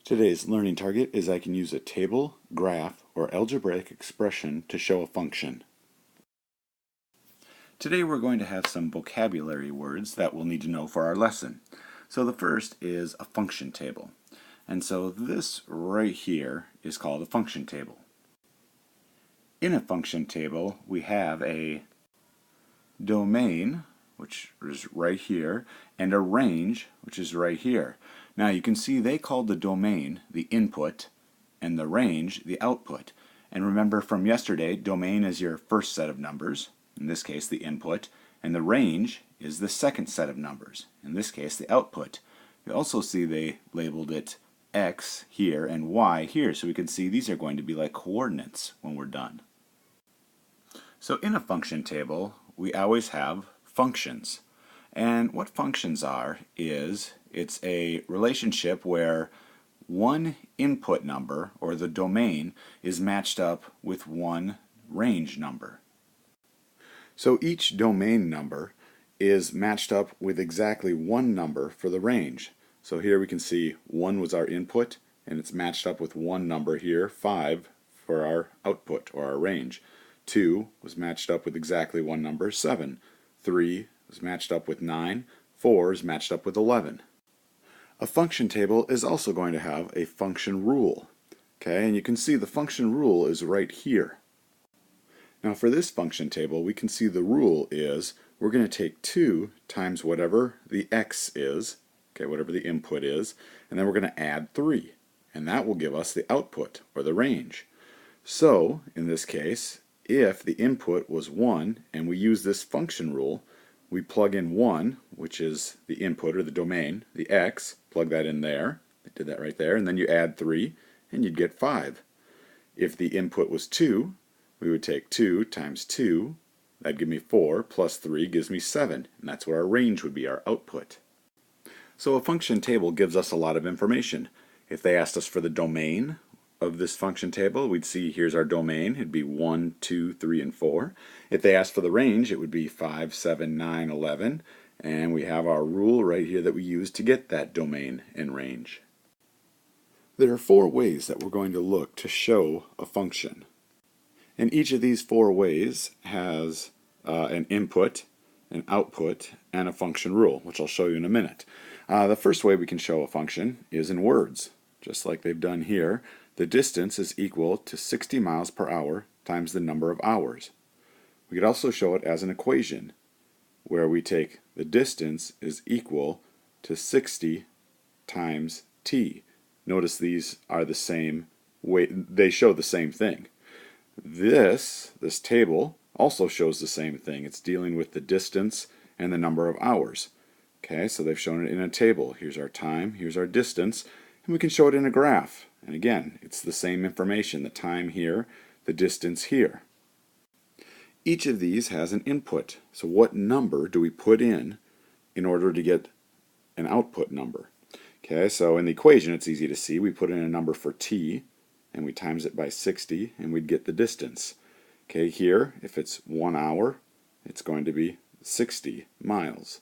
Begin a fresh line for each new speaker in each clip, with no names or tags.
Today's learning target is I can use a table, graph, or algebraic expression to show a function. Today we're going to have some vocabulary words that we'll need to know for our lesson. So the first is a function table. And so this right here is called a function table. In a function table we have a domain, which is right here, and a range, which is right here. Now you can see they called the domain the input and the range the output. And remember from yesterday, domain is your first set of numbers, in this case the input, and the range is the second set of numbers, in this case the output. You also see they labeled it X here and Y here, so we can see these are going to be like coordinates when we're done. So in a function table, we always have functions. And what functions are is it's a relationship where one input number, or the domain, is matched up with one range number. So each domain number is matched up with exactly one number for the range. So here we can see 1 was our input, and it's matched up with one number here, 5, for our output, or our range. 2 was matched up with exactly one number, 7. 3 was matched up with 9. 4 is matched up with 11. A function table is also going to have a function rule. Okay, and you can see the function rule is right here. Now for this function table, we can see the rule is we're going to take 2 times whatever the x is, okay, whatever the input is, and then we're going to add 3. And that will give us the output, or the range. So, in this case, if the input was 1 and we use this function rule, we plug in 1, which is the input or the domain, the x, plug that in there, I did that right there, and then you add 3 and you'd get 5. If the input was 2, we would take 2 times 2, that'd give me 4, plus 3 gives me 7, and that's what our range would be, our output. So a function table gives us a lot of information. If they asked us for the domain of this function table, we'd see here's our domain, it'd be 1, 2, 3, and 4. If they asked for the range, it would be 5, 7, 9, 11, and we have our rule right here that we use to get that domain and range. There are 4 ways that we're going to look to show a function. And each of these 4 ways has an input, an output, and a function rule, which I'll show you in a minute. The first way we can show a function is in words, just like they've done here. The distance is equal to 60 miles per hour times the number of hours. We could also show it as an equation, where we take the distance is equal to 60 times t. Notice these are the same way, they show the same thing. This table also shows the same thing. It's dealing with the distance and the number of hours. Okay, so they've shown it in a table. Here's our time, here's our distance, and we can show it in a graph. And again, it's the same information, the time here, the distance here. Each of these has an input. So what number do we put in order to get an output number? Okay, so in the equation it's easy to see. We put in a number for t, and we times it by 60, and we'd get the distance. Okay, here, if it's 1 hour, it's going to be 60 miles.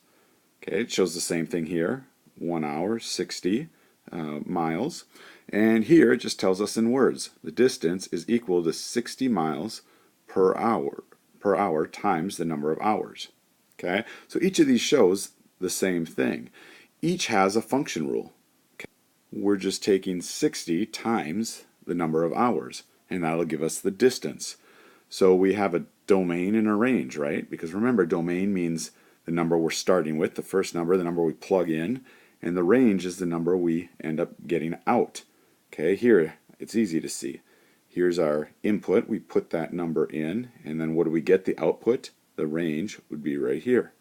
Okay, it shows the same thing here, 1 hour, 60 miles. And here it just tells us in words, the distance is equal to 60 miles per hour times the number of hours. Okay, so each of these shows the same thing. Each has a function rule. Okay? We're just taking 60 times the number of hours, and that'll give us the distance. So we have a domain and a range, right? Because remember, domain means the number we're starting with, the first number, the number we plug in, and the range is the number we end up getting out. Okay, here it's easy to see. Here's our input, we put that number in, and then what do we get? The output, the range, would be right here.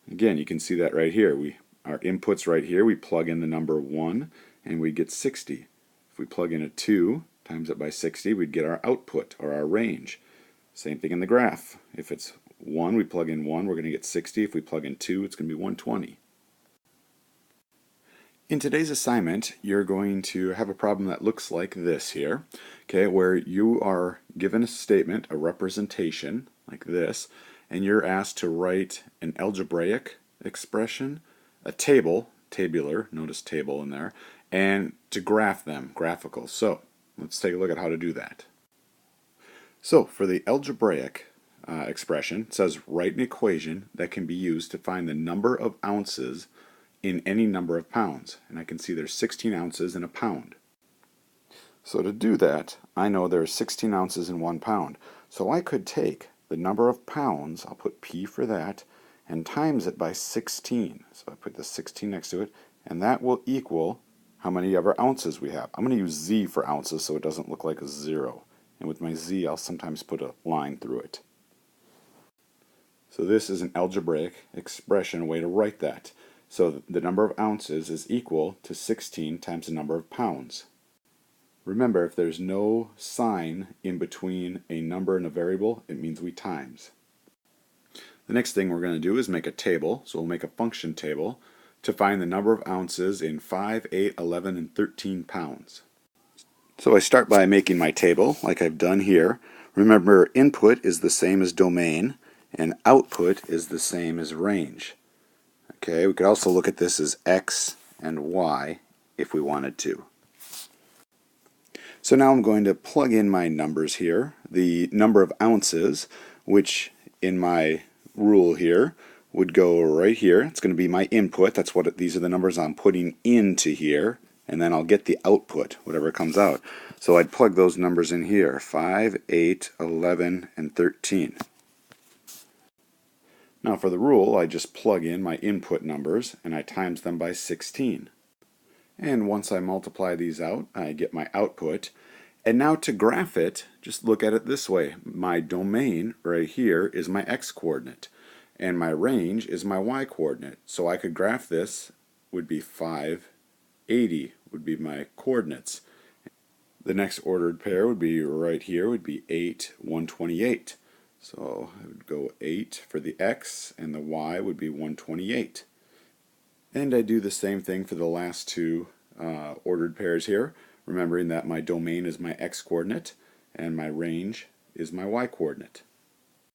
Again, you can see that right here. Our input's right here, we plug in the number 1, and we get 60. If we plug in a 2, times it by 60, we'd get our output, or our range. Same thing in the graph. If it's 1, we plug in 1, we're going to get 60. If we plug in 2, it's going to be 120. In today's assignment, you're going to have a problem that looks like this here, okay, where you are given a statement, a representation, like this, and you're asked to write an algebraic expression, a table, tabular, notice table in there, and to graph them, graphical. So let's take a look at how to do that. So for the algebraic expression, it says write an equation that can be used to find the number of ounces in any number of pounds. And I can see there's 16 ounces in a pound. So to do that, I know there's 16 ounces in 1 pound. So I could take the number of pounds, I'll put P for that, and times it by 16. So I put the 16 next to it, and that will equal how many ever ounces we have. I'm going to use Z for ounces so it doesn't look like a 0. And with my Z, I'll sometimes put a line through it. So this is an algebraic expression, a way to write that. So the number of ounces is equal to 16 times the number of pounds. Remember, if there's no sign in between a number and a variable, it means we times. The next thing we're going to do is make a table. So we'll make a function table to find the number of ounces in 5, 8, 11, and 13 pounds. So I start by making my table like I've done here. Remember, input is the same as domain, and output is the same as range. Okay, we could also look at this as X and Y if we wanted to. So now I'm going to plug in my numbers here. The number of ounces, which in my rule here would go right here. It's going to be my input. That's what these are the numbers I'm putting into here, and then I'll get the output, whatever comes out. So I'd plug those numbers in here, 5, 8, 11, and 13. Now for the rule, I just plug in my input numbers and I times them by 16. And once I multiply these out, I get my output. And now to graph it, just look at it this way. My domain right here is my x-coordinate, and my range is my y-coordinate. So I could graph this, would be 580 would be my coordinates. The next ordered pair would be right here, would be 8, 128. So I would go 8 for the x, and the y would be 128. And I do the same thing for the last two ordered pairs here, remembering that my domain is my x-coordinate and my range is my y-coordinate.